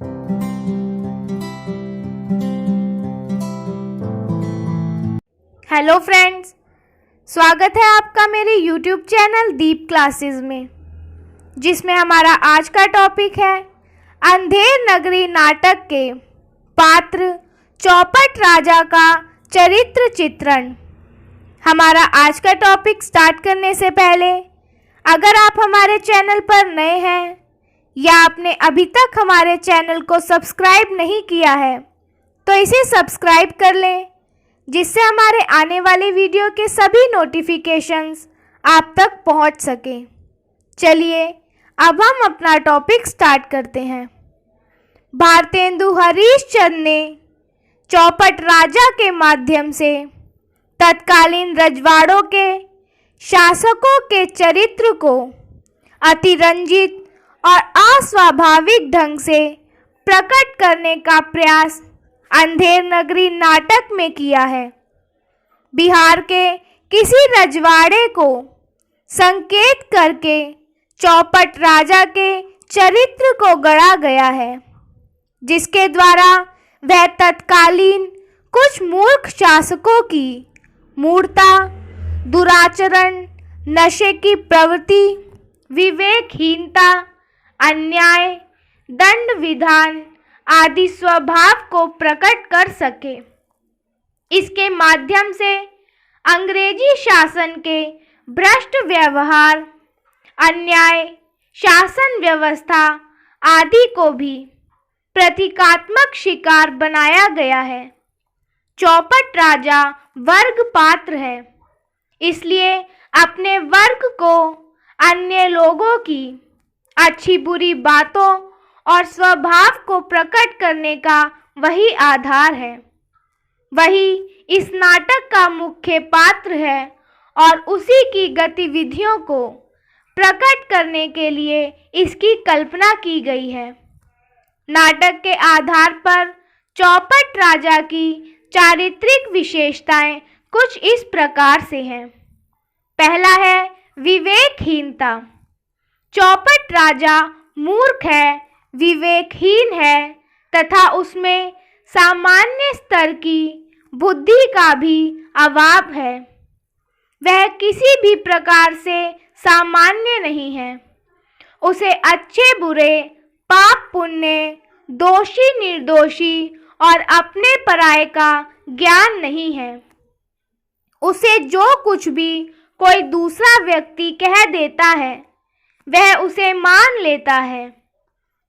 Hello friends, स्वागत है आपका मेरे YouTube चैनल दीप क्लासेस में, जिसमें हमारा आज का टॉपिक है अंधेर नगरी नाटक के पात्र चौपट राजा का चरित्र चित्रण। हमारा आज का टॉपिक स्टार्ट करने से पहले अगर आप हमारे चैनल पर नए हैं या आपने अभी तक हमारे चैनल को सब्सक्राइब नहीं किया है तो इसे सब्सक्राइब कर लें, जिससे हमारे आने वाले वीडियो के सभी नोटिफिकेशंस आप तक पहुंच सकें। चलिए अब हम अपना टॉपिक स्टार्ट करते हैं। भारतेंदु हरिश्चंद्र ने चौपट राजा के माध्यम से तत्कालीन रजवाड़ों के शासकों के चरित्र को अतिरंजित और अस्वाभाविक ढंग से प्रकट करने का प्रयास अंधेर नगरी नाटक में किया है। बिहार के किसी रजवाड़े को संकेत करके चौपट राजा के चरित्र को गढ़ा गया है, जिसके द्वारा वह तत्कालीन कुछ मूर्ख शासकों की मूर्खता, दुराचरण, नशे की प्रवृत्ति, विवेकहीनता, अन्याय, दंड विधान आदि स्वभाव को प्रकट कर सके। इसके माध्यम से अंग्रेजी शासन के भ्रष्ट व्यवहार, अन्याय, शासन व्यवस्था आदि को भी प्रतीकात्मक शिकार बनाया गया है। चौपट राजा वर्ग पात्र है, इसलिए अपने वर्ग को अन्य लोगों की अच्छी बुरी बातों और स्वभाव को प्रकट करने का वही आधार है। वही इस नाटक का मुख्य पात्र है और उसी की गतिविधियों को प्रकट करने के लिए इसकी कल्पना की गई है। नाटक के आधार पर चौपट राजा की चारित्रिक विशेषताएं कुछ इस प्रकार से हैं। पहला है विवेकहीनता। चौपट राजा मूर्ख है, विवेकहीन है तथा उसमें सामान्य स्तर की बुद्धि का भी अभाव है। वह किसी भी प्रकार से सामान्य नहीं है। उसे अच्छे बुरे, पाप पुण्य, दोषी निर्दोषी और अपने पराये का ज्ञान नहीं है। उसे जो कुछ भी कोई दूसरा व्यक्ति कह देता है वह उसे मान लेता है।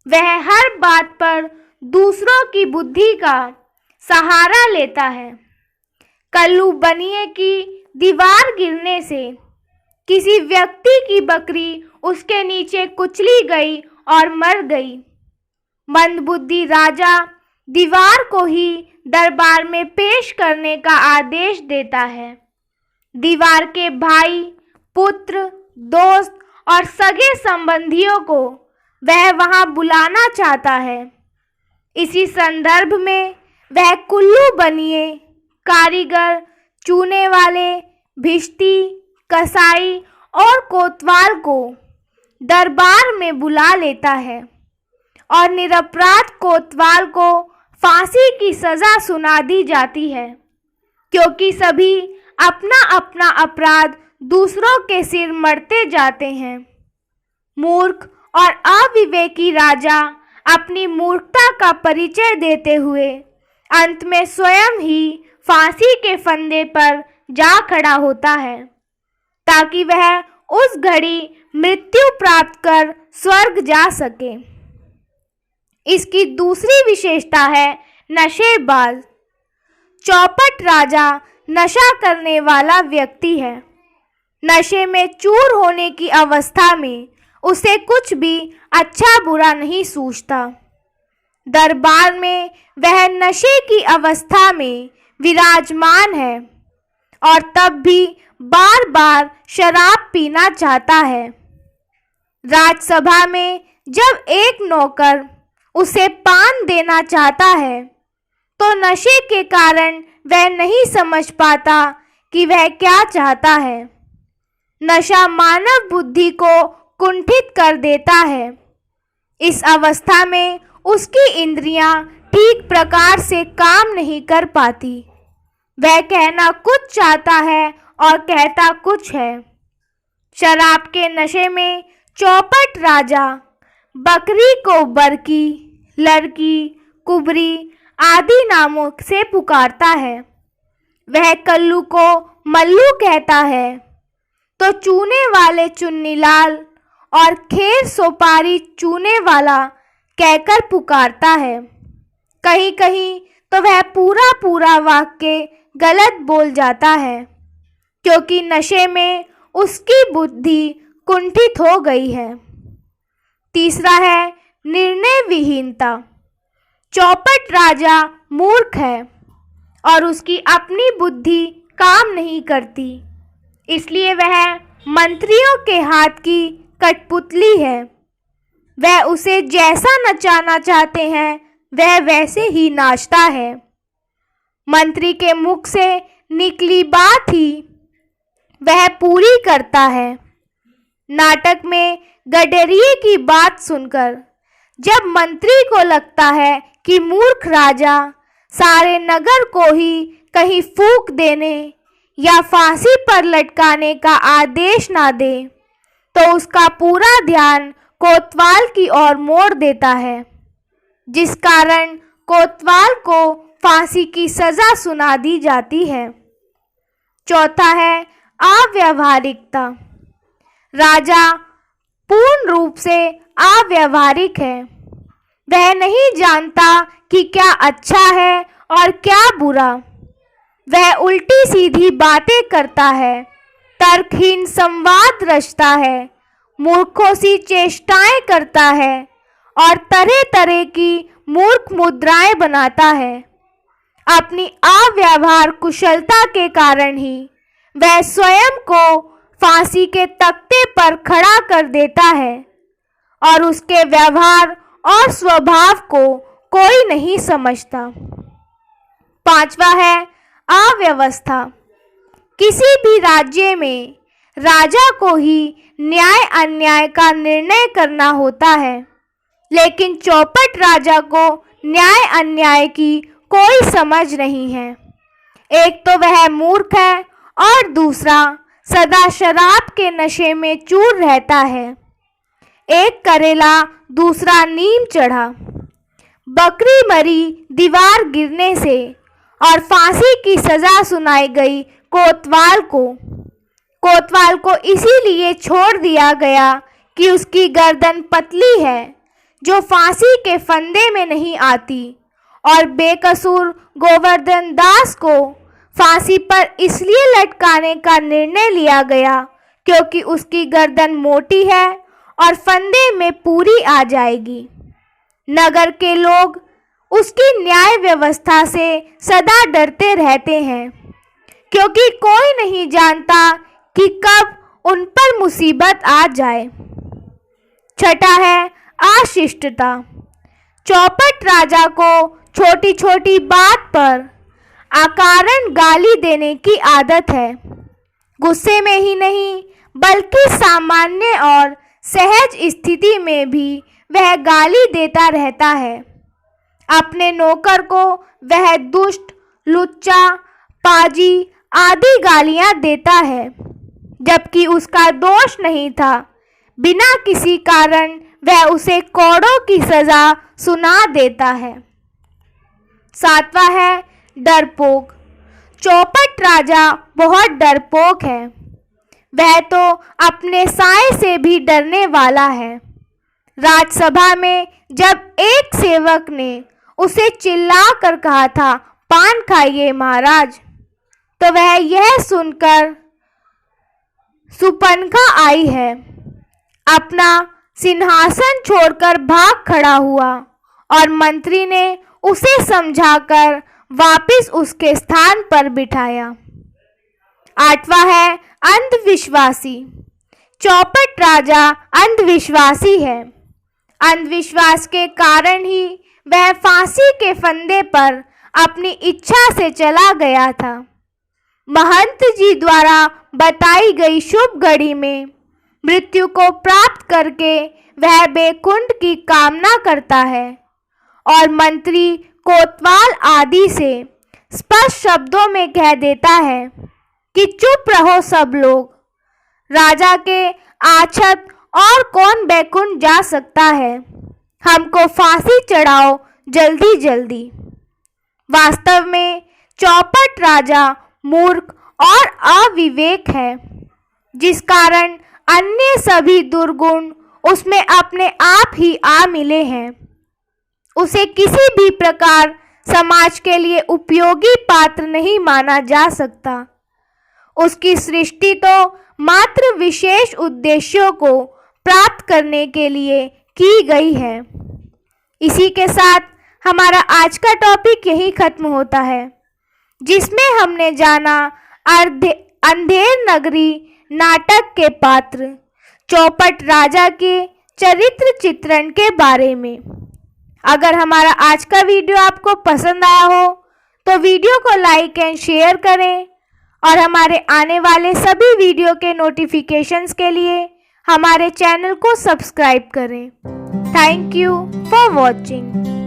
वह हर बात पर दूसरों की बुद्धि का सहारा लेता है। कल्लू बनिए की दीवार गिरने से किसी व्यक्ति की बकरी उसके नीचे कुचली गई और मर गई। मंदबुद्धि राजा दीवार को ही दरबार में पेश करने का आदेश देता है। दीवार के भाई, पुत्र, दोस्त और सगे संबंधियों को वह वहां बुलाना चाहता है। इसी संदर्भ में वह कुल्लू बनिए, कारीगर, चूने वाले, भिश्ती, कसाई और कोतवाल को दरबार में बुला लेता है और निरपराध कोतवाल को फांसी की सजा सुना दी जाती है, क्योंकि सभी अपना अपना अपराध दूसरों के सिर मढ़ते जाते हैं। मूर्ख और अविवेकी राजा अपनी मूर्खता का परिचय देते हुए अंत में स्वयं ही फांसी के फंदे पर जा खड़ा होता है, ताकि वह उस घड़ी मृत्यु प्राप्त कर स्वर्ग जा सके। इसकी दूसरी विशेषता है नशेबाज। चौपट राजा नशा करने वाला व्यक्ति है। नशे में चूर होने की अवस्था में उसे कुछ भी अच्छा बुरा नहीं सूझता। दरबार में वह नशे की अवस्था में विराजमान है और तब भी बार बार शराब पीना चाहता है। राजसभा में जब एक नौकर उसे पान देना चाहता है तो नशे के कारण वह नहीं समझ पाता कि वह क्या चाहता है। नशा मानव बुद्धि को कुंठित कर देता है। इस अवस्था में उसकी इंद्रियां ठीक प्रकार से काम नहीं कर पाती। वह कहना कुछ चाहता है और कहता कुछ है। शराब के नशे में चौपट राजा बकरी को बरकी, लड़की, कुबरी आदि नामों से पुकारता है। वह कल्लू को मल्लू कहता है तो चूने वाले चुन्नीलाल और खेर सोपारी चूने वाला कहकर पुकारता है। कहीं कहीं तो वह पूरा पूरा वाक्य गलत बोल जाता है, क्योंकि नशे में उसकी बुद्धि कुंठित हो गई है। तीसरा है निर्णय विहीनता। चौपट राजा मूर्ख है और उसकी अपनी बुद्धि काम नहीं करती, इसलिए वह मंत्रियों के हाथ की कठपुतली है। वह उसे जैसा नचाना चाहते हैं वह वैसे ही नाचता है। मंत्री के मुख से निकली बात ही वह पूरी करता है। नाटक में गडरिये की बात सुनकर जब मंत्री को लगता है कि मूर्ख राजा सारे नगर को ही कहीं फूंक देने या फांसी पर लटकाने का आदेश ना दे, तो उसका पूरा ध्यान कोतवाल की ओर मोड़ देता है, जिस कारण कोतवाल को फांसी की सजा सुना दी जाती है। चौथा है अव्यावहारिकता। राजा पूर्ण रूप से अव्यावहारिक है। वह नहीं जानता कि क्या अच्छा है और क्या बुरा। वह उल्टी सीधी बातें करता है, तर्कहीन संवाद रचता है, मूर्खों सी चेष्टाएं करता है और तरह तरह की मूर्ख मुद्राएं बनाता है। अपनी अव्यवहार कुशलता के कारण ही वह स्वयं को फांसी के तख्ते पर खड़ा कर देता है और उसके व्यवहार और स्वभाव को कोई नहीं समझता। पांचवा है अव्यवस्था। किसी भी राज्य में राजा को ही न्याय अन्याय का निर्णय करना होता है, लेकिन चौपट राजा को न्याय अन्याय की कोई समझ नहीं है। एक तो वह मूर्ख है और दूसरा सदा शराब के नशे में चूर रहता है। एक करेला दूसरा नीम चढ़ा। बकरी मरी दीवार गिरने से और फांसी की सजा सुनाई गई कोतवाल को। कोतवाल को इसीलिए छोड़ दिया गया कि उसकी गर्दन पतली है, जो फांसी के फंदे में नहीं आती, और बेकसूर गोवर्धन दास को फांसी पर इसलिए लटकाने का निर्णय लिया गया क्योंकि उसकी गर्दन मोटी है और फंदे में पूरी आ जाएगी। नगर के लोग उसकी न्याय व्यवस्था से सदा डरते रहते हैं, क्योंकि कोई नहीं जानता कि कब उन पर मुसीबत आ जाए। छठा है अशिष्टता। चौपट राजा को छोटी छोटी बात पर अकारण गाली देने की आदत है। गुस्से में ही नहीं बल्कि सामान्य और सहज स्थिति में भी वह गाली देता रहता है। अपने नौकर को वह दुष्ट, लुच्चा, पाजी आदि गालियां देता है, जबकि उसका दोष नहीं था। बिना किसी कारण वह उसे कौड़ों की सजा सुना देता है। सातवां है डरपोक। चौपट राजा बहुत डरपोक है। वह तो अपने साए से भी डरने वाला है। राजसभा में जब एक सेवक ने उसे चिल्ला कर कहा था, पान खाइए महाराज, तो वह यह सुनकर सुपनखा आई है, अपना सिंहासन छोड़कर भाग खड़ा हुआ और मंत्री ने उसे समझाकर वापस उसके स्थान पर बिठाया। आठवां है अंधविश्वासी। चौपट राजा अंधविश्वासी है। अंधविश्वास के कारण ही वह फांसी के फंदे पर अपनी इच्छा से चला गया था। महंत जी द्वारा बताई गई शुभ घड़ी में मृत्यु को प्राप्त करके वह बैकुंठ की कामना करता है और मंत्री कोतवाल आदि से स्पष्ट शब्दों में कह देता है कि चुप रहो सब लोग, राजा के आछत और कौन बैकुंठ जा सकता है, हमको फांसी चढ़ाओ जल्दी जल्दी। वास्तव में चौपट राजा मूर्ख और अविवेक है, जिस कारण अन्य सभी दुर्गुण उसमें अपने आप ही आ मिले हैं। उसे किसी भी प्रकार समाज के लिए उपयोगी पात्र नहीं माना जा सकता। उसकी सृष्टि तो मात्र विशेष उद्देश्यों को प्राप्त करने के लिए की गई है। इसी के साथ हमारा आज का टॉपिक यही खत्म होता है, जिसमें हमने जाना अंधेर नगरी नाटक के पात्र चौपट राजा के चरित्र चित्रण के बारे में। अगर हमारा आज का वीडियो आपको पसंद आया हो तो वीडियो को लाइक एंड शेयर करें और हमारे आने वाले सभी वीडियो के नोटिफिकेशंस के लिए हमारे चैनल को सब्सक्राइब करें। Thank you for watching.